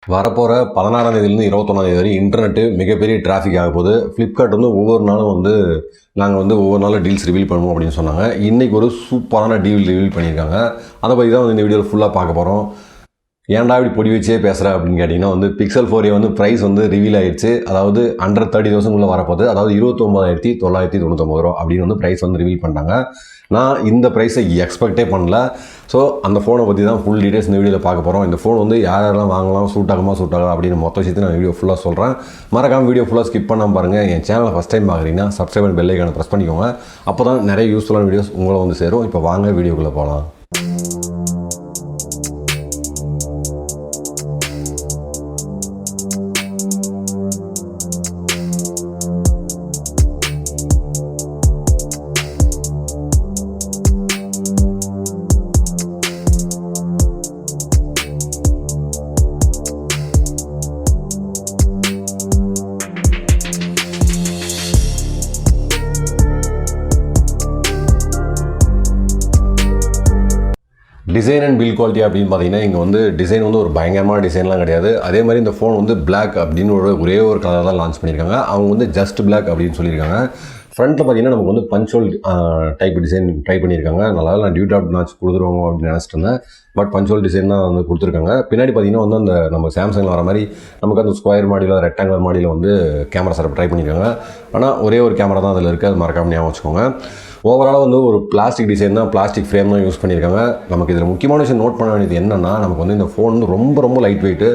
வரப்போகிற 16ஆம் தேதியிலேருந்து 21ஆம் தேதி வரை இன்டர்நெட்டு மிகப்பெரிய டிராஃபிக் ஆக போகுது. ஃப்ளிப்கார்ட் ஒவ்வொரு நாளும் நாங்கள் ஒவ்வொரு நாளும் டீல்ஸ் ரிவீல் பண்ணுவோம் அப்படின்னு சொன்னாங்க. இன்றைக்கி ஒரு சூப்பரான டீல் ரிவீல் பண்ணியிருக்காங்க. அதை பற்றி தான் இந்த வீடியோவில் ஃபுல்லாக பார்க்க போகிறோம். ஏன்டா இப்படி பொடி வச்சே பேசுகிறேன் அப்படின்னு கேட்டிங்கன்னா பிக்சல் 4a ப்ரைஸ் ரிவீல் ஆகிடுச்சு. அதாவது அண்டர் 30,000 வரப்போகுது. அதாவது 29,999 ரூபா அப்படின்னு ப்ரைஸ் ரிவீல் பண்ணிட்டாங்க. நான் இந்த ப்ரைஸை எக்ஸ்பெக்டே பண்ணல. ஸோ அந்த ஃபோனை பற்றி தான் ஃபுல் டீட்டெயில்ஸ் இந்த வீடியோவில் பார்க்க போகிறோம். இந்த ஃபோன் யாரெல்லாம் வாங்கலாம், சூட் ஆகுமா சூட் ஆகலாம் அப்படின்னு மொத்த விஷயத்தை நான் வீடியோ ஃபுல்லாக சொல்கிறேன். மறக்காமல் வீடியோ ஃபுல்லாக ஸ்கிப் பண்ணாமல் பாருங்கள். என் சேனலை ஃபஸ்ட் டைம் பார்க்குறீங்கன்னா சப்ஸ்கிரைப் பண்ணி பெல் ஐகானை ப்ரெஸ் பண்ணிக்கோங்க. அப்போ தான் நிறைய யூஸ்ஃபுல்லான வீடியோஸ் உங்களை சேரும். இப்போ வாங்க வீடியோக்குள்ளே போகலாம். டிசைன் அண்ட் பில் குவாலிட்டி அப்படின்னு பார்த்தீங்கன்னா இங்கே டிசைன் ஒரு பயங்கரமான டிசைன்லாம் கிடையாது. அதே மாதிரி இந்த ஃபோன் பிளாக் அப்படின்னு ஒரே ஒரு கலர் தான் லான்ச் பண்ணியிருக்காங்க. அவங்க ஜஸ்ட் பிளாக் அப்படின்னு சொல்லியிருக்காங்க. ஃப்ரண்ட்டில் பார்த்தீங்கன்னா நமக்கு பஞ்சுவல் டைப் டிசைன் ட்ரை பண்ணியிருக்காங்க. நல்லா நான் டியூ டாட் நாச் கொடுத்துருவாங்க அப்படின்னு நினச்சிட்டு இருந்தேன். பட் பஞ்சுவல் டிசைன் தான் கொடுத்துருக்காங்க. பின்னாடி பார்த்தீங்கன்னா அந்த நம்ம சாம்சங்கில் வர மாதிரி நமக்கு அந்த ஸ்கொயர் மாடியில் ரெக்டாங்குலர் மாடியில் கேமரா செட்டப் ட்ரை பண்ணியிருக்காங்க. ஆனால் ஒரே ஒரு கேமரா தான் அதில் இருக்குது. அது மறக்காம ஞாபகம் வச்சுக்கோங்க. ஓவராலாக ஒரு பிளாஸ்டிக் டிசைன் தான், பிளாஸ்டிக் ஃப்ரேம் தான் யூஸ் பண்ணியிருக்காங்க. நமக்கு இதில் முக்கியமான விஷயம் நோட் பண்ண வேண்டியது என்னென்னா, நமக்கு இந்த ஃபோன் ரொம்ப லைட் வெயிட்டு,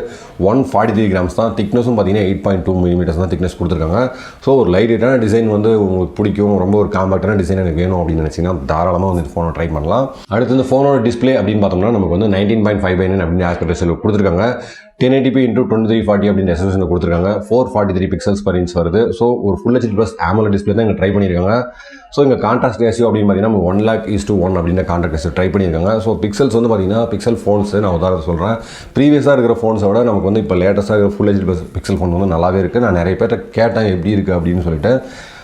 143 கிராம்ஸ் தான். திக்னஸும் பார்த்தீங்கன்னா 8.2 மில்லிமீட்டர்ஸ் தான் திக்னஸ் கொடுத்துருக்காங்க. ஸோ ஒரு லைட் வெயிட்டான டிசைன் உங்களுக்கு பிடிக்கும், ரொம்ப ஒரு காம்பேக்டான டிசைன் எனக்கு வேணும் அப்படின்னு நினச்சிங்கன்னா தாராளமாக இந்த ஃபோனை ட்ரை பண்ணலாம். அடுத்து இந்த ஃபோனோட டிஸ்பிளே அப்படின்னு பார்த்தோம்னா நமக்கு 19.5/9 அப்படின்னு ஆஸ்பெக்ட் ரேஷியோவில் கொடுத்துருக்காங்க. 1080p × 2340 அப்படின்னு ரெசல்யூஷன் கொடுத்துருக்காங்க. 443 பிக்சல்ஸ் per inch வருது. ஸோ ஒரு ஃபுல் HD+ AMOLED டிஸ்பிளே தான் இங்கே ட்ரை பண்ணியிருக்காங்க. ஸோ இங்கே கான்ட்ராஸ்ட் ரேஷியோ அப்படின்னு பார்த்தீங்கன்னா 1,00,000:1 அப்படின்ற கான்ட்ராஸ்ட் ரேஷியோ ட்ரை பண்ணியிருக்காங்க. ஸோ பிக்சல்ஸ் பார்த்தீங்கன்னா பிக்சல் ஃபோன்ஸ் நான் உதாரணம் சொல்கிறேன். ப்ரீவியஸாக இருக்கிற ஃபோன்ஸை விட நமக்கு இப்போ லேட்டஸ்ட்டாக இருக்கிற ஃபுல் HD+ பிக்சல் ஃபோன் நல்லாவே இருக்குது. நான் நிறைய பேர்ட்ட கேட்டேன் எப்படி இருக்குது அப்படின்னு சொல்லிட்டு.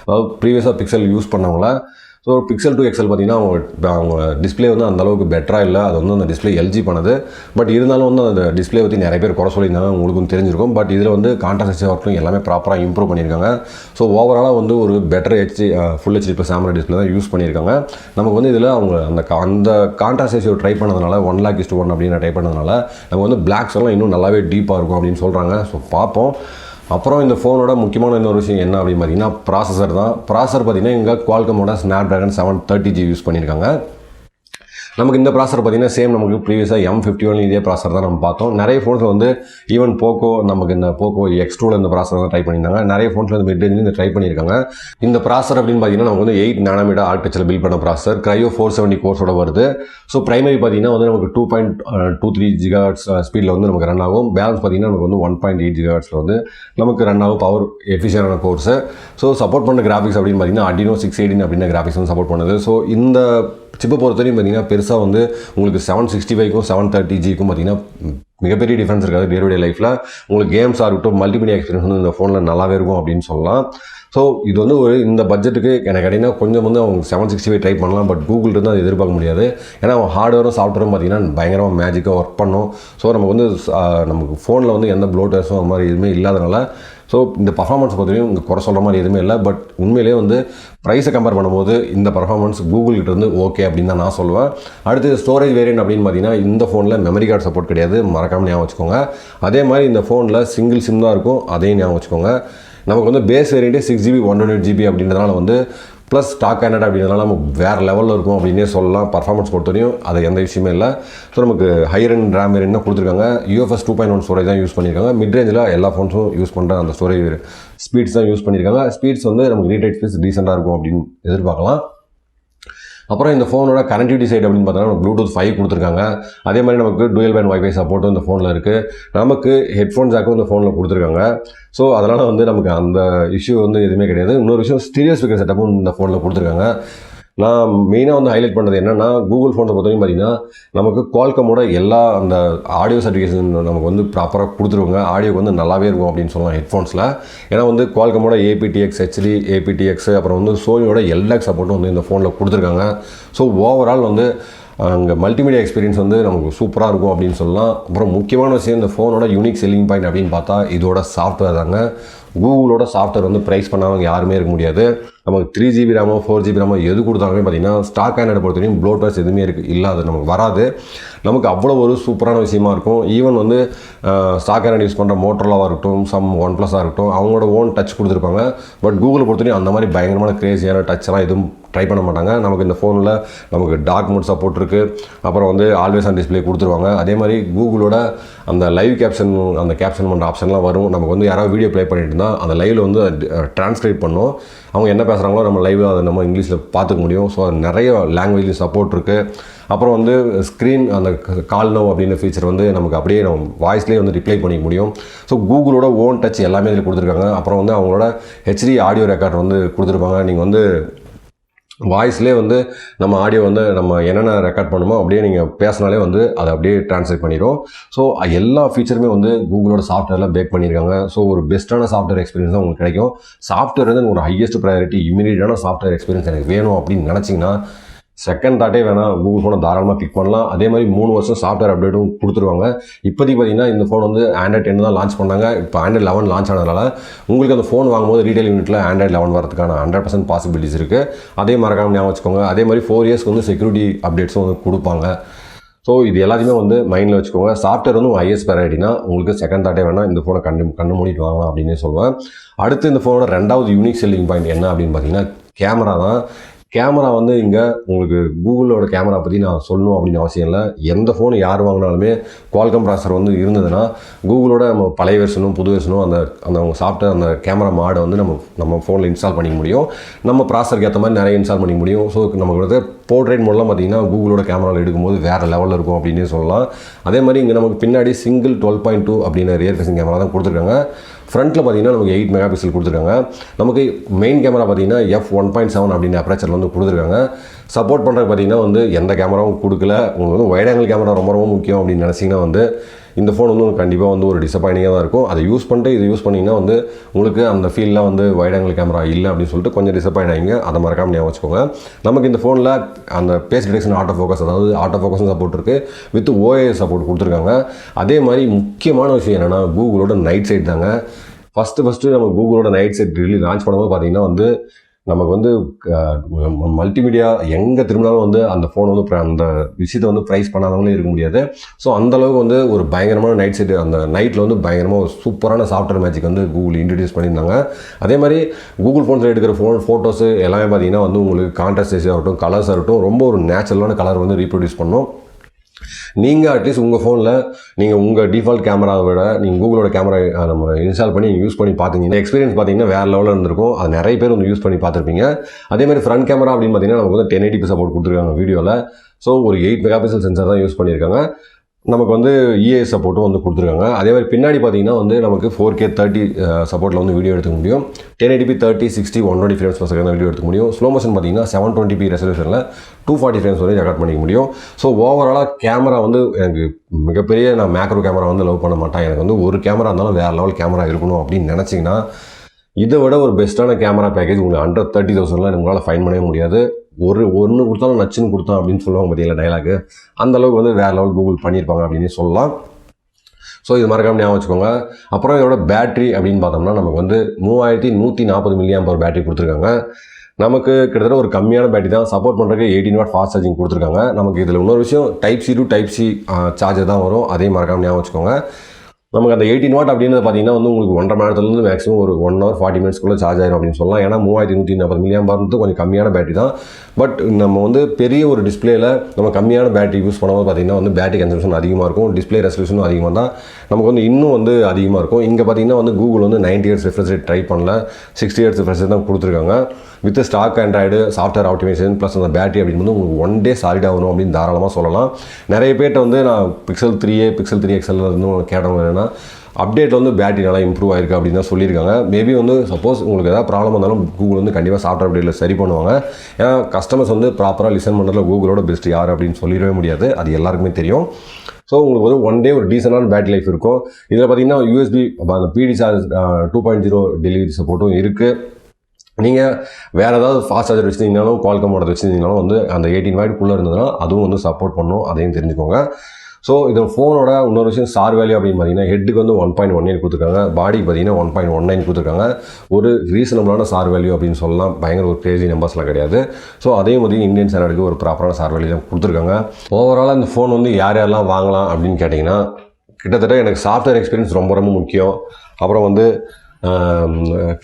அதாவது ப்ரீவியஸாக பிக்சல் யூஸ் பண்ணவங்கள. ஸோ பிக்சல் 2 XL பார்த்தீங்கன்னா அவங்க டிஸ்பிளே அந்தளவுக்கு பெட்டராக இல்லை. அது அந்த டிஸ்பிளே LG பண்ணுது. பட் இருந்தாலும் அந்த டிஸ்பிளே பற்றி நிறைய பேர் குறை சொல்லியிருந்தாங்க, உங்களுக்கும் தெரிஞ்சிருக்கும். பட் இதில் கான்ட்ராஸ்ட் ஒர்க்கும் எல்லாமே ப்ராப்பராக இம்ப்ரூவ் பண்ணியிருக்காங்க. ஸோ ஓவராலாக ஒரு better full HD+ AMOLED display தான் யூஸ் பண்ணியிருக்காங்க. நமக்கு இதில் அவங்க அந்த கான்ட்ராஸ்ட் ரேஷியோ ட்ரை பண்ணதுனால 1,00,000:1 அப்படின்னு ட்ரை பண்ணதுனால நமக்கு பிளாக்ஸ் எல்லாம் இன்னும் நல்லாவே டீப்பாக இருக்கும் அப்படின்னு சொல்கிறாங்க. ஸோ பார்ப்போம். அப்புறம் இந்த ஃபோனோட முக்கியமான இன்னொரு விஷயம் என்ன அப்படின்னு பார்த்தீங்கன்னா ப்ராசஸர் தான். ப்ராசஸர் பார்த்தீங்கன்னா இங்கே குவால்கமோட Snapdragon 730G யூஸ் பண்ணியிருக்காங்க. நமக்கு இந்த ப்ராசஸர் பார்த்தீங்கன்னா சேம் நமக்கு ப்ரீவியஸாக M51 இதே ப்ராசஸர் தான் நம்ம பார்த்தோம். நிறைய ஃபோன்ஸில் ஈவன் போக்கோ நமக்கு இந்த போக்கோ X2 இந்த ப்ராசஸர் தான் ட்ரை பண்ணியிருந்தாங்க. நிறைய ஃபோன்ஸில் மிட் ரேஞ்சில் இந்த ட்ரை பண்ணியிருக்காங்க. இந்த ப்ராசஸர் அப்படின்னு பார்த்தீங்கன்னா நமக்கு 8 நானோமீட்டர் ஆர்கிடெக்சரில் பில்ட் பண்ண ப்ராசஸர். Cryo 470 கோர்ஸோட வருது. ஸோ பிரைமரி பார்த்தீங்கன்னா நமக்கு 2.23 GHz ஸ்பீடில் நமக்கு ரன் ஆகும். பேலன்ஸ் பார்த்தீங்கன்னா நமக்கு 1.8 GHzல நமக்கு ரன் ஆகும். பவர் எஃபிஷியன்டான கோர்ஸு. ஸோ சப்போர்ட் பண்ண கிராஃபிக்ஸ் அப்படின்னு பார்த்தீங்கன்னா Adreno 618 அப்படின்ற கிராஃபிக்ஸ் சப்போர்ட் பண்ணுது. ஸோ இந்த சிப்பை பொறுத்தவரையும் பார்த்தீங்கன்னா பெருசாக உங்களுக்கு 765க்கும் 730Gக்கும் பார்த்தீங்கன்னா மிகப்பெரிய டிஃப்ரென்ஸ் இருக்காது. டே டு டே லைஃப்பில் உங்களுக்கு கேம்ஸாக இருக்கட்டும், மல்டிமீடியா எக்ஸ்பீரியன்ஸ் இந்த ஃபோனில் நல்லாவே இருக்கும் அப்படின்னு சொல்லலாம். ஸோ இது இந்த பட்ஜெட்டுக்கு எனக்கு கேட்டிங்கன்னா கொஞ்சம் அவங்க 765 ட்ரை பண்ணலாம். பட் கூகுள் இருந்து அதை எதிர்பார்க்க முடியாது. ஏன்னா ஹார்ட்வேரும் சாஃப்ட்வேரும் பார்த்தீங்கன்னா பயங்கரமாக மேஜிக்காக ஒர்க் பண்ணும். ஸோ நமக்கு நமக்கு ஃபோனில் எந்த ப்ளோட்டர்ஸும் அந்த மாதிரி எதுவுமே இல்லாதனால ஸோ இந்த பர்ஃபார்மன்ஸ் பொறுத்தவரையும் இங்கே குறை சொல்கிற மாதிரி எதுவுமே இல்லை. பட் உண்மையிலே ப்ரைஸை கம்பேர் பண்ணும்போது இந்த பர்ஃபார்மன்ஸ் கூகுள்கிட்ட ஓகே அப்படின்னு தான் நான் சொல்லுவேன். அடுத்து ஸ்டோரேஜ் வேரியன்ட் அப்படின்னு பார்த்தீங்கன்னா இந்த ஃபோனில் மெமரி கார்டு சப்போர்ட் கிடையாது, மறக்காமல் ஞாபகம் வச்சுக்கோங்க. அதே மாதிரி இந்த ஃபோனில் சிங்கிள் சிம் தான் இருக்கும், அதையும் ஞாபகம் வச்சுக்கோங்க. நமக்கு பேஸ் வேரியண்ட்டே 6GB 128GB அப்படின்றதுனால ப்ளஸ் ஸ்டாக் ஆண்ட்ராய்டு அப்படின்றதுனால நம்ம வேறு லெவலில் இருக்கும் அப்படின்னே சொல்லலாம். பர்ஃபார்மன்ஸ் பொறுத்தவரையும் அது எந்த விஷயமே இல்லை. ஸோ நமக்கு ஹையர் அண்ட் ரேம் வேரியன்ட் தான் கொடுத்துருக்காங்க. UFS 2.1 ஸ்டோரேஜ் தான் யூஸ் பண்ணியிருக்காங்க. மிட் ரேஞ்சில் எல்லா ஃபோன்ஸும் யூஸ் பண்ணுற அந்த ஸ்டோரேஜ் ஸ்பீட்ஸ் தான் யூஸ் பண்ணியிருக்காங்க. ஸ்பீட்ஸ் நமக்கு ரீட் ஸ்பீட்ஸ் டீசெண்டாக இருக்கும் அப்படின்னு எதிர்பார்க்கலாம். அப்புறம் இந்த ஃபோனோட கனெக்டிவிட்டி சைடு அப்படின்னு பார்த்தோன்னா ப்ளூடூத் 5 கொடுத்துருக்காங்க. அதே மாதிரி நமக்கு டூயல் பேண்ட் வைஃபை சப்போர்ட்டும் இந்த ஃபோனில் இருக்குது. நமக்கு ஹெட்ஃபோன் ஜாக்கும் இந்த ஃபோனில் கொடுத்துருக்காங்க. ஸோ அதனால் நமக்கு அந்த இஷ்யூ எதுவுமே கிடையாது. இன்னொரு விஷயம் ஸ்டீரியோ ஸ்பீக்கர் செட்டப்பும் இந்த ஃபோனில் கொடுத்துருக்காங்க. நான் மெயினாக ஹைலைட் பண்ணுறது என்னென்னா கூகுள் ஃபோனை பொறுத்தவரைக்கும் பார்த்தீங்கன்னா நமக்கு குவால்கமோட எல்லா அந்த ஆடியோ சர்டிஃபிகேஷன் நமக்கு ப்ராப்பராக கொடுத்துருவாங்க. ஆடியோக்கு நல்லாவே இருக்கும் அப்படின்னு சொல்லலாம் ஹெட்ஃபோன்ஸில். ஏன்னா குவால்கமோட APTX HD, APTX அப்புறம் சோனியோட LX சப்போர்ட்டும் இந்த ஃபோனில் கொடுத்துருக்காங்க. ஸோ ஓவரால் அங்கே மல்டிமீடியா எக்ஸ்பீரியன்ஸ் வந்து நமக்கு சூப்பராக இருக்கும் அப்படின்னு சொல்லலாம். அப்புறம் முக்கியமான விஷயம் இந்த ஃபோனோட யூனிக் செல்லிங் பாயிண்ட் அப்படின்னு பார்த்தா இதோட சாஃப்ட்வேர் தாங்க. கூகுளோட சாஃப்ட்வேர் வந்து ப்ரைஸ் பண்ணாமல் யாருமே இருக்க முடியாது. நமக்கு 3GB ரேமோ 4GB ரேமோ எது கொடுத்தாலுமே பார்த்தீங்கன்னா ஸ்டாக் ஆண்ட்ராய்டை பொறுத்த வரைக்கும் ப்ளோட்வேர்ஸ் எதுவுமே இல்லாது நமக்கு வராது. நமக்கு அவ்வளோ ஒரு சூப்பரான விஷயமா இருக்கும். ஈவன் வந்து ஸ்டாக் ஆண்ட்ராய்டு யூஸ் பண்ணுற மோட்டோரோலாவாக இருக்கட்டும், சம் ஒன் ப்ளஸாக இருக்கட்டும், அவங்களோட ஓன் டச் கொடுத்துருப்பாங்க. பட் கூகுளை பொறுத்த வரைக்கும் அந்த மாதிரி பயங்கரமான கிரேஸியான டச்லாம் எதுவும் ட்ரை பண்ண மாட்டாங்க. நமக்கு இந்த ஃபோனில் நமக்கு டார்க் மோட் சப்போர்ட் இருக்குது. அப்புறம் வந்து ஆல்வேஸ் ஆன் டிஸ்பிளே கொடுத்துருவாங்க. அதே மாதிரி கூகுளோட அந்த லைவ் கேப்ஷன் அந்த கேப்ஷன் பண்ணுற ஆப்ஷன்லாம் வரும். நமக்கு வந்து யாராவது வீடியோ ப்ளே பண்ணிட்டு இருந்தால் அந்த லைவில் வந்து ட்ரான்ஸ்கிரைப் பண்ணோம். அவங்க என்ன பேசுகிறாங்களோ நம்ம லைவில் அதை நம்ம இங்கிலீஷில் பார்த்துக்க முடியும். ஸோ அது நிறைய லாங்குவேஜ்லையும் சப்போர்ட் இருக்குது. அப்புறம் வந்து ஸ்க்ரீன் அந்த கால் நோ அப்படின்ற ஃபீச்சர் வந்து நமக்கு அப்படியே நம்ம வாய்ஸ்லேயே வந்து ரிப்ளை பண்ணிக்க முடியும். ஸோ கூகுளோட ஓன் டச் எல்லாமே இதில் கொடுத்துருக்காங்க. அப்புறம் வந்து அவங்களோட ஹெச்டி ஆடியோ ரெக்கார்ட் வந்து கொடுத்துருப்பாங்க. நீங்கள் வந்து வாய்ஸ்லேயே வந்து நம்ம ஆடியோ வந்து நம்ம என்னென்ன ரெக்கார்ட் பண்ணுமோ அப்படியே நீங்கள் பேசினாலே வந்து அதை அப்படியே ட்ரான்ஸ்லேட் பண்ணிடும். ஸோ எல்லா ஃபீச்சருமே வந்து கூகுளோட சாஃப்ட்வேரில் பேக் பண்ணியிருக்காங்க. ஸோ ஒரு பெஸ்ட்டான சாஃப்ட்வேர் எக்ஸ்பீரியன்ஸ் தான் உங்களுக்கு கிடைக்கும். சாஃப்ட்வேர் வந்து ஒரு ஹையஸ்ட் ப்ரையாரிட்டி, இமீடியட்டான சாஃப்ட்வேர் எக்ஸ்பீரியன்ஸ் எனக்கு வேணும் அப்படின்னு நினச்சிங்கன்னா செகண்ட் தாட்டே வேணால் கூகுள் ஃபோனை தாராளமாக கிளிக் பண்ணலாம். அதே மாதிரி 3 வருஷம் சாஃப்ட்வேர் அப்டேட்டும் கொடுத்துருவாங்க. இப்போதைக்கு பார்த்தீங்கன்னா இந்த ஃபோன் வந்து ஆண்ட்ராய்ட் 10 தான் லான்ச் பண்ணாங்க. இப்போ ஆண்ட்ராய்ட் 11 லான்ச் ஆனதுனால உங்களுக்கு அந்த ஃபோன் வாங்கும்போது ரீட்டைல் யூனிட்டில் ஆண்ட்ராய்ட் 11 வரதுக்கான 100% பாசிபிலிட்டிஸ் இருக்குது. அதே மறக்காமல் ஞாபகம் வச்சுக்கோங்க. அதே மாதிரி 4 இயர்ஸ்க்கு வந்து செக்யூரிட்டி அப்டேட்ஸும் வந்து கொடுப்பாங்க. ஸோ இது எல்லாத்தையுமே வந்து மைண்டில் வச்சுக்கோங்க. சாஃப்ட்வேர் வந்து ஹையஸ்ட் ப்ரையாரிட்டினா உங்களுக்கு செகண்ட் தாட்டே வேணால் இந்த ஃபோனை கண்ணு மூடிட்டு வாங்கலாம் அப்படின்னே சொல்லுவேன். அடுத்து இந்த ஃபோனோட 2வது யூனிக் செல்லிங் பாயிண்ட் என்ன அப்படின்னு பார்த்தீங்கன்னா கேமரா தான். கேமரா வந்து இங்கே உங்களுக்கு கூகுளோட கேமரா பற்றி நான் சொல்லணும் அப்படின்னு அவசியம் இல்லை. எந்த ஃபோன் யார் வாங்கினாலுமே குவால்காம் ப்ராசஸர் வந்து இருந்ததுன்னா கூகுளோட நம்ம பழைய வெர்ஷனும் புது வெர்ஷனும் அந்த அவங்க சாஃப்ட்வேர் அந்த கேமரா மாடை வந்து நம்ம ஃபோனில் இன்ஸ்டால் பண்ணிக்க முடியும். நம்ம ப்ராசஸருக்கு ஏற்ற மாதிரி நிறைய இன்ஸ்டால் பண்ணிக்க முடியும். ஸோ நமக்கு வந்து போர்ட்ரேட் மோட்லாம் பார்த்தீங்கன்னா கூகுளோட கேமராவில் எடுக்கும்போது வேறு லெவலில் இருக்கும் அப்படின்னே சொல்லலாம். அதே மாதிரி இங்கே நமக்கு பின்னாடி சிங்கிள் 12.2 அப்படின்னு ரியர் ஃபேசிங் கேமரா தான் கொடுத்துருக்காங்க. ஃப்ரண்ட்டில் பார்த்தீங்கன்னா நமக்கு 8 மெகா பிக்சல் கொடுத்துருக்காங்க. நமக்கு மெயின் கேமரா பார்த்தீங்கன்னா f1.7 அப்படின்னு அப்ரேச்சரில் வந்து கொடுத்துருக்காங்க. சப்போர்ட் பண்ணுறது பார்த்தீங்கன்னா வந்து எந்த கேமராவும் கொடுக்கல. உங்களுக்கு வந்து வைட் ஆங்கிள் கேமரா ரொம்ப ரொம்ப முக்கியம் அப்படின்னு நினச்சிங்கன்னா வந்து இந்த ஃபோன் வந்து கண்டிப்பாக வந்து ஒரு டிசப்பாயிண்டிங்காக தான் இருக்கும். அதை யூஸ் பண்ணிட்டு இது யூஸ் பண்ணிங்கன்னா வந்து உங்களுக்கு அந்த ஃபீல்லாம் வந்து வைட் ஆங்கிள் கேமரா இல்லை அப்படின்னு சொல்லிட்டு கொஞ்சம் டிசப்பாயிண்ட் ஆகிங்க. அதை மறக்காமல் ஞாபகம் வச்சுக்கோங்க. நமக்கு இந்த ஃபோனில் அந்த பேஸ் டிடெக்ஷன் ஆட்டோ ஃபோக்கஸ், அதாவது ஆட்டோ ஃபோக்கஸும் சப்போர்ட் இருக்குது, வித் OIS சப்போர்ட் கொடுத்துருக்காங்க. அதே மாதிரி முக்கியமான விஷயம் என்னென்னா கூகுளோட நைட் சைட் தாங்க. ஃபஸ்ட்டு நம்ம கூகுளோட நைட் செட் லான்ச் பண்ணும்போது பார்த்தீங்கன்னா வந்து நமக்கு வந்து மல்டிமீடியா எங்கே திரும்பினாலும் வந்து அந்த ஃபோன் வந்து அந்த விஷயத்தை வந்து ப்ரைஸ் பண்ணாதவங்களே இருக்க முடியாது. ஸோ அந்தளவுக்கு வந்து ஒரு பயங்கரமான நைட் செட், அந்த நைட்டில் வந்து பயங்கரமாக ஒரு சூப்பரான சாஃப்ட்வேர் மேஜிக் வந்து கூகுள் இன்ட்ரடியூஸ் பண்ணியிருந்தாங்க. அதே மாதிரி கூகுள் ஃபோன்ஸில் எடுக்கிற ஃபோட்டோஸு எல்லாமே பார்த்தீங்கன்னா வந்து உங்களுக்கு கான்ட்ராஸ்ட் ஆகட்டும், கலர்ஸ் ஆகட்டும், ரொம்ப ஒரு நேச்சுரலான கலர் வந்து ரீப்ரொடியூஸ் பண்ணும். நீங்கள் அட்லீஸ்ட் உங்கள் ஃபோனில் நீங்கள் உங்கள் டிஃபால்ட் கேமராவை விட நீங்கள் கூகுளோட கேமரா நம்ம இன்ஸ்டால் பண்ணி யூஸ் பண்ணி பார்த்தீங்கன்னா எக்ஸ்பீரியன்ஸ் பார்த்தீங்கன்னா வேறு லெவலில் இருந்திருக்கும். அது நிறைய பேர் வந்து யூஸ் பண்ணி பார்த்துருப்பீங்க. அதே மாதிரி ஃப்ரண்ட் கேமரா அப்படின்னு பார்த்தீங்கன்னா நமக்கு வந்து 1080p சப்போர்ட் கொடுத்துருக்காங்க வீடியோவில். ஸோ ஒரு 8 மெகா பிக்சல் சென்சார் தான் யூஸ் பண்ணியிருக்காங்க. நமக்கு வந்து EAS சப்போர்ட்டும் வந்து கொடுத்துருக்காங்க. அதே மாதிரி பின்னாடி பார்த்தீங்கன்னா வந்து நமக்கு 4K 30 சப்போர்ட்டில் வந்து வீடியோ எடுத்துக்க முடியும். 1080p 30, 60, 120 frames per second video எடுத்துக்க முடியும். ஸ்லோ மோஷன் பார்த்தீங்கன்னா 720p ரெசல்யூஷனில் 240 ஃப்ரேம்ஸ் வரையும் ரெக்கார்ட் பண்ணிக்க முடியும். ஸோ ஓவராலாக கேமரா வந்து எனக்கு மிகப்பெரிய நான் மேக்ரோ கேமரா வந்து லவ் பண்ண மாட்டேன். எனக்கு வந்து ஒரு கேமரா இருந்தாலும் வேறு லெவல் கேமரா இருக்கணும் அப்படின்னு நினச்சிங்கன்னா இதை விட ஒரு பெஸ்ட்டான கேமரா பேக்கேஜ் உங்களுக்கு 130,000 உங்களால் ஃபைன் பண்ணவே முடியாது. ஒன்று கொடுத்தாலும் நச்சுன்னு கொடுத்தோம் அப்படின்னு சொல்லுவாங்க பார்த்தீங்களா டைலாக்கு, அந்தளவுக்கு வந்து வேறு லெவல் கூகுள் பண்ணியிருப்பாங்க அப்படின்னு சொல்லலாம். ஸோ இது மறக்காம ஞாபகம் வச்சுக்கோங்க. அப்புறம் இதோட பேட்டரி அப்படின்னு பார்த்தோம்னா நமக்கு வந்து 3140 mAh பேட்டரி கொடுத்துருக்காங்க. நமக்கு கிட்டத்தட்ட ஒரு கம்மியான பேட்டரி தான். சப்போர்ட் பண்ணுறதுக்கு 18 வாட் ஃபாஸ்ட் சார்ஜிங் கொடுத்துருக்காங்க. நமக்கு இதில் இன்னொரு விஷயம் Type C to Type C charger தான் வரும். அதையும் மறக்காம ஞாபகம் வச்சுக்கோங்க. நமக்கு அந்த 18 வாட் அப்படின்றது பார்த்தீங்கன்னா வந்து உங்களுக்கு 1.5 மணி நேரத்துலேருந்து மேக்ஸிமம் ஒரு 1 hour 40 minutesக்குள்ளே சார்ஜ் ஆயிரும் அப்படின்னு சொல்லலாம். ஏன்னா 3140 mAh கொஞ்சம் கம்மியான பேட்டரி தான். பட் நம்ம வந்து பெரிய ஒரு டிஸ்பிளேயில் நம்ம கம்மியான பேட்டரி யூஸ் பண்ணும்போது பார்த்தீங்கன்னா வந்து பேட்டரி கன்சம்ஷன் அதிகமாக இருக்கும். டிஸ்பிளே ரெசல்யூஷனும் அதிகமாக தான் நமக்கு வந்து இன்னும் வந்து அதிகமாக இருக்கும். இங்கே பார்த்தீங்கன்னா வந்து கூகுள் வந்து 90 Hz refresh rate ட்ரை பண்ணல, 60 Hz refresh rate தான் கொடுத்துருக்காங்க. With stock Android software optimisation plus அந்த பேட்டரி அப்படின்னு உங்களுக்கு 1 day சாலிடாக வரும் அப்படின்னு தாராளமாக சொல்லலாம். நிறைய பேர்ட்ட வந்து நான் Pixel 3a Pixel 3 XL கேட்டவங்க என்னென்னா அப்டேட்டில் வந்து பேட்டரி நல்லா இம்ப்ரூவ் ஆயிருக்கு அப்படின்னு தான் சொல்லியிருக்காங்க. மேபி வந்து சப்போஸ் உங்களுக்கு ஏதாவது ப்ராப்ளம் இருந்தாலும் கூகுள் வந்து கண்டிப்பாக சாஃப்ட்வேர் அப்டேட்டில் சரி பண்ணுவாங்க. ஏன்னா கஸ்டமர்ஸ் வந்து ப்ராப்பராக லிசன் பண்ணுறதுல கூகுளோட பெஸ்ட் யார் அப்படின்னு சொல்லிடவே முடியாது, அது எல்லாருக்குமே தெரியும். ஸோ உங்களுக்கு வந்து 1 day ஒரு டீசெண்டான பேட்டரி லைஃப் இருக்கும். இதில் பார்த்தீங்கன்னா USB அந்த PD சார்ஜ் 2.0 டெலிவரி சப்போர்ட்டும் இருக்குது. நீங்கள் வேறு ஏதாவது ஃபாஸ்ட் சார்ஜர் வச்சுருந்தீங்கனாலும் qualcomm வச்சுருந்தீங்கனாலும் வந்து அந்த 18 வாட்க்குள்ளே இருந்ததுன்னா அதுவும் வந்து சப்போர்ட் பண்ணும், அதையும் தெரிஞ்சுக்கோங்க. ஸோ இந்த ஃபோனோட இன்னொரு விஷயம் சார் வேல்யூ அப்படின்னு பார்த்தீங்கன்னா ஹெட்டுக்கு வந்து 1.18 கொடுத்துருக்காங்க, பாடிக்கு பார்த்தீங்கன்னா 1.19 கொடுத்துருக்காங்க. ஒரு ரீசனபிளான சார் வேல்யூ அப்படின்னு சொல்லலாம், பயங்கர ஒரு கிரேசி நம்பர்ஸ்லாம் கிடையாது. ஸோ அதையும் வந்து இந்தியன் ஸ்டாண்டர்டுக்கு ஒரு ப்ராப்பரான சார் வேல்யூ தான் கொடுத்துருக்காங்க. ஓவராலாக இந்த ஃபோன் வந்து யார் யாரெல்லாம் வாங்கலாம் அப்படின்னு கேட்டிங்கன்னா, கிட்டத்தட்ட எனக்கு சாஃப்ட்வேர் எக்ஸ்பீரியன்ஸ் ரொம்ப ரொம்ப முக்கியம். அப்புறம் வந்து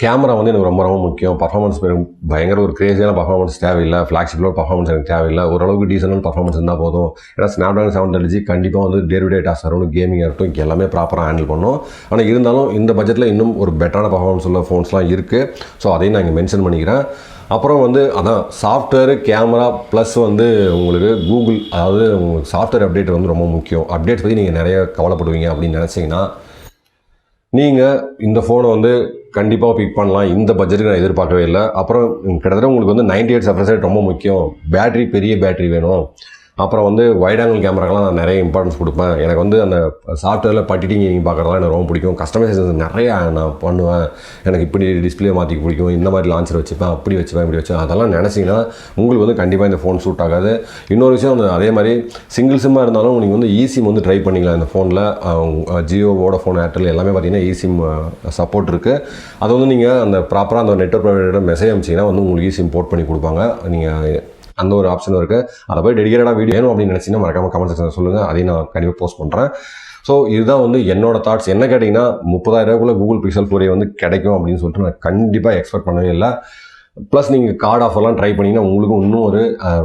கேமரா வந்து எனக்கு ரொம்ப ரொம்ப முக்கியம். பர்ஃபார்மன்ஸ் பயங்கர ஒரு கிரேசியான பர்ஃபார்மன்ஸ் தேவையில்லை, ஃப்ளாக்சிபிளாக பர்ஃபார்மன்ஸ் எனக்கு தேவையில்லை, ஓரளவுக்கு டீசெண்டான பர்ஃபார்மன்ஸ் இருந்தால் போதும். ஏன்னா ஸ்னாப்ட்ராகன் 730 கண்டிப்பாக வந்து டே டு டே டாஸ்க் ஆகணும், கேமிங்காக இருக்கட்டும், எல்லாமே ப்ராப்பராக ஹேண்டில் பண்ணும். ஆனால் இருந்தாலும் இந்த பட்ஜெட்டில் இன்னும் ஒரு பெட்டரான பர்ஃபார்மன்ஸ் உள்ள ஃபோன்ஸ்லாம் இருக்குது. ஸோ அதையும் நான் இங்கே மென்ஷன் பண்ணிக்கிறேன். அப்புறம் வந்து அதான் சாஃப்ட்வேரு, கேமரா ப்ளஸ் வந்து உங்களுக்கு கூகுள், அதாவது உங்களுக்கு சாஃப்ட்வேர் அப்டேட் வந்து ரொம்ப முக்கியம். அப்டேட்ஸ் பற்றி நீங்கள் நிறைய கவலைப்படுவீங்க அப்படின்னு நினச்சிங்கன்னா நீங்கள் இந்த ஃபோனை வந்து கண்டிப்பாக பிக் பண்ணலாம். இந்த பட்ஜெட்டுக்கு நான் எதிர்பார்க்கவே இல்லை. அப்புறம் கிட்டத்தட்ட உங்களுக்கு வந்து 98 சஃப்ரெஷ் ரேட் ரொம்ப முக்கியம், பேட்டரி பெரிய பேட்டரி வேணும். அப்புறம் வந்து வைட் ஆங்கிள் கேமராக்கெலாம் நான் நிறைய இம்பார்ட்டன்ஸ் கொடுப்பேன். எனக்கு வந்து அந்த சாஃப்ட்வேரில் பட்டிட்டிங் பார்க்குறதுலாம் எனக்கு ரொம்ப பிடிக்கும். கஸ்டமைசேஷன் நிறையா நான் பண்ணுவேன். எனக்கு இப்படி டிஸ்பிளே மாற்றிக்க பிடிக்கும், இந்த மாதிரி லான்ச்சர் வச்சுப்பேன், அப்படி வச்சுப்பேன், இப்படி வச்சேன். அதெல்லாம் நினச்சிங்கன்னா உங்களுக்கு வந்து கண்டிப்பாக இந்த ஃபோன் சூட் ஆகாது. இன்னொரு விஷயம் வந்து அதே மாதிரி சிங்கிள் சிம்மாக இருந்தாலும் நீங்கள் வந்து ஈசிம் வந்து ட்ரை பண்ணிக்கலாம் இந்த ஃபோனில். ஜியோ, வோடஃபோன், ஏர்டெல் எல்லாமே பார்த்தீங்கன்னா ஈசிம் சப்போர்ட் இருக்குது. அது வந்து நீங்கள் அந்த ப்ராப்பராக அந்த நெட்வொர்க் ப்ரொவைடரோட மெசேஜ் அனுப்பிச்சிங்கன்னா வந்து உங்களுக்கு ஈசிம் போர்ட் பண்ணி கொடுப்பாங்க. நீங்கள் அந்த ஒரு ஆப்ஷன் இருக்குது. அதை போய் டெடிகேட்டடாக வீடியோ வேணும் அப்படின்னு நினச்சிங்கன்னா மறக்காமல் கமெண்ட் செக்ஷனில் சொல்லுங்கள், அதையும் நான் கண்டிப்பாக போஸ்ட் பண்ணுறேன். ஸோ இதுதான் வந்து என்னோட தாட்ஸ். என்ன கேட்டிங்கன்னா 30,000 கூகுள் பிக்சல் 4a வந்து கிடைக்கும் அப்படின்னு சொல்லிட்டு நான் கண்டிப்பாக எக்ஸ்பெக்ட் பண்ணவே இல்லை. ப்ளஸ் நீங்கள் கார்டு ஆஃபர்லாம் ட்ரை பண்ணிங்கன்னா உங்களுக்கு இன்னும் ஒரு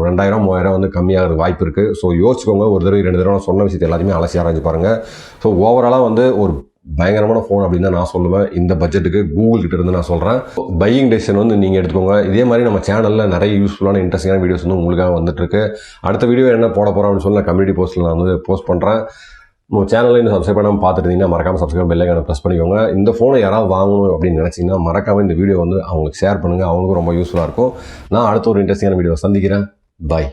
2000 3000 வந்து கம்மியாகிற வாய்ப்பு இருக்குது. ஸோ யோசிச்சுக்கோங்க, ஒரு தடவை 2 தடவை நான் சொன்ன விஷயத்தை எல்லாத்தையுமே அலசி ஆராய்ச்சி பாருங்கள். ஸோ ஓவராலாக வந்து ஒரு பயங்கரமான ஃபோன் அப்படின்னு தான் நான் சொல்லுவேன். இந்த பட்ஜெட்டுக்கு கூகுள் கிட்ட இருந்து நான் சொல்கிறேன். பையிங் டெசிஷன் வந்து நீங்கள் எடுத்துக்கோங்க. இதே மாதிரி நம்ம சேனலில் நிறைய யூஸ்ஃபுல்லான இன்ட்ரெஸ்டிங்கான வீடியோஸ் வந்து உங்களுக்காக வந்துட்டுருக்கு. அடுத்த வீடியோ என்ன போட போகிறோம் அப்படின்னு சொல்லி நான் கம்யூனிட்டி போஸ்ட்டில் நான் வந்து போஸ்ட் பண்ணுறேன். உங்கள் சேனலில் இன்னும் சப்ஸ்கிரைப் பண்ணாமல் பார்த்துட்டு இருந்தீங்கன்னா மறக்காமல் சப்ஸ்கிரைப் பெல் ஐகானை ப்ரெஸ் பண்ணிக்கோங்க. இந்த ஃபோனை யாராவது வாங்கணும் அப்படின்னு நினச்சிங்கன்னா மறக்காமல் இந்த வீடியோ வந்து அவங்களுக்கு ஷேர் பண்ணுங்கள், அவங்களுக்கும் ரொம்ப யூஸ்ஃபுல்லாக இருக்கும். நான் அடுத்த ஒரு இன்ட்ரெஸ்டிங்கான வீடியோ சந்திக்கிறேன். பாய்.